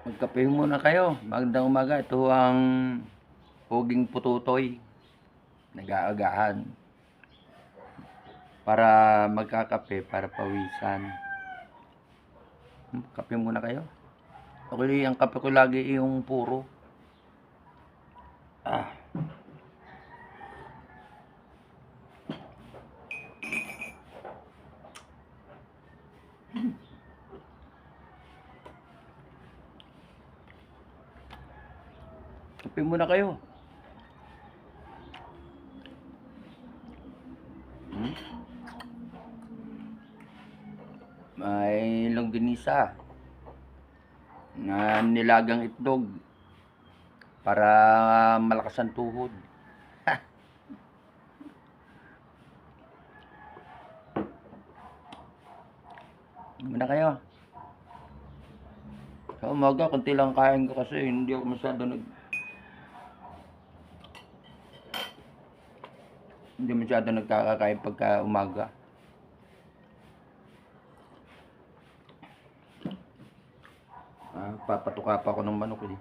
Magkape muna kayo. Magandang umaga. Ito ang puging pututoy. Nag-aagahan. Para magkakape, para pawisan. Kape muna kayo. Okay, ang kape ko lagi yung puro. Kape muna kayo. May longganisa na nilagang itlog para malakas ang tuhod. Muna kayo. Sa umaga, konti lang kain ko kasi hindi ako masyado nagkakakain pagka umaga. Papatuka pa ako ng manok eh.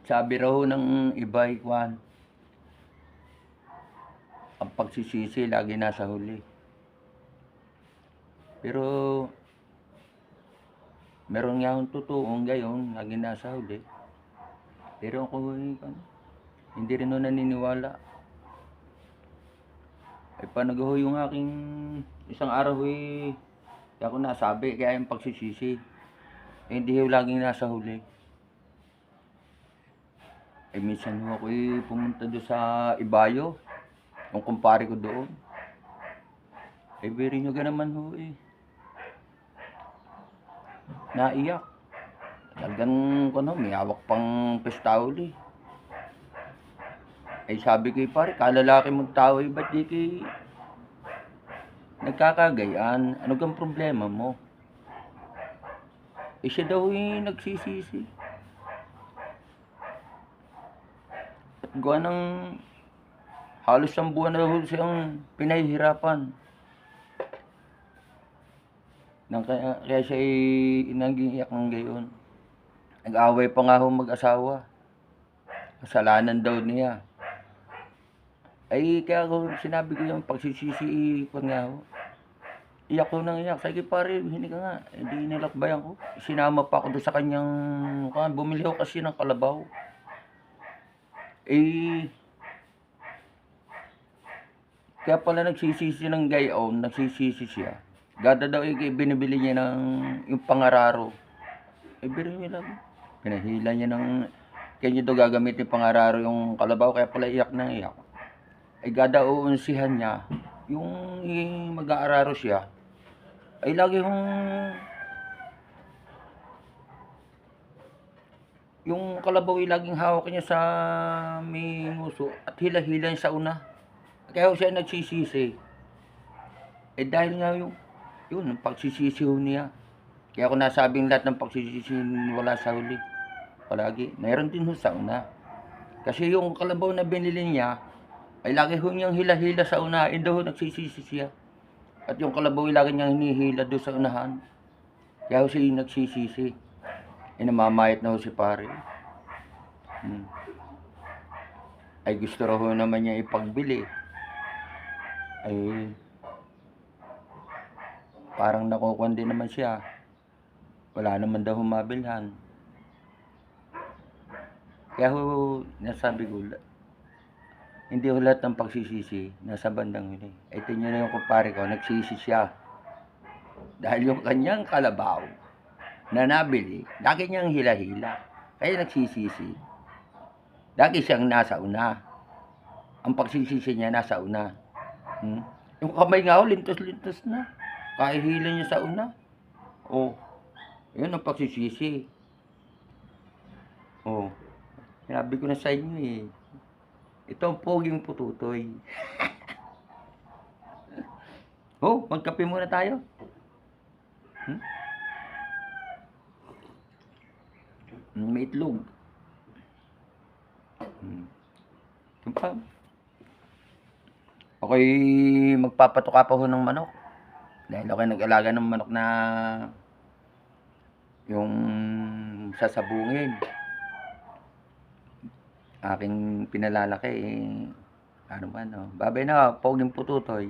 Sabi raw ng iba, Kwan, ang pagsisisi lagi nasa huli. Pero meron nga akong totoong gayon, lagi nasa huli. Pero ako hindi rin naniniwala. Panago yung aking isang araw kaya ako nasabi, kaya yung pagsisisi. Hindi yung laging nasa huli. Minsan ako pumunta doon sa Ibayo, yung kumpare ko doon. Biri nyo naman naiyak. Talagang may hawak pang pestawli. Sabi ko pare, kalalaki mong tao ba't di kayo nagkakagayaan? Ano kang problema mo? Siya daw nagsisisi. At gawa ng halos ang buwan na siyang pinahihirapan. Kaya siya naging iyak ng gayon. Nag-away pa nga mag-asawa. Kasalanan daw niya. Kaya sinabi ko yung pagsisisi ko nga iyak ko nang iyak. Sige pare, hindi ka nga. Hindi nilakbayan ko. Sinama pa ako doon sa kanyang bumili ako kasi ng kalabaw. Kaya pala nagsisisi ng gayon, nagsisisi siya. Gada daw binibili niya ng yung pangararo. Biro niya lang. Pinahila niya ng kanya daw gagamitin pangararo yung kalabaw, kaya pala iyak nang iyak. Gada uunsihan niya, yung mag-aararo siya, lagi yung kalabaw laging hawak niya sa may nguso at hila-hila niya sa una. Kaya siya nagsisisi. Dahil nga yun, ang pagsisisi niya. Kaya ako nasabing lahat ng pagsisisi wala sa huli. Palagi. Mayroon din sa una. Kasi yung kalabaw na binili niya, lagi niyang hila-hila sa una. Doon nagsisisi siya. At yung kalabaw lagi niyang hinihila doon sa unahan. Kaya siya nagsisisi. Namamayat na si pare. Gusto raw naman niya ipagbili. Parang nakukuhan din naman siya. Wala naman daw mabilhan. Kaya nasabi ko, hindi lahat ng pagsisisi nasa bandang huli. Tingnan na yung kumpare ko, nagsisi siya. Dahil yung kanyang kalabaw na nabili, lagi niyang hila-hila. Kaya nagsisisi. Lagi siyang nasa una. Ang pagsisisi niya nasa una. Yung kamay nga lintos-lintos na. Kahihila niya sa una. Yun ang pagsisisi. Sinabi ko na sa inyo ito ang poging pututoy. Magkape muna tayo. May itlog. Yung pa, ako'y magpapatuka pa ho ng manok. Dahil ako'y nag-alaga ng manok na yung sasabungin. Aking pinalalaki, ano ba, no? Babay na, poging pututoy.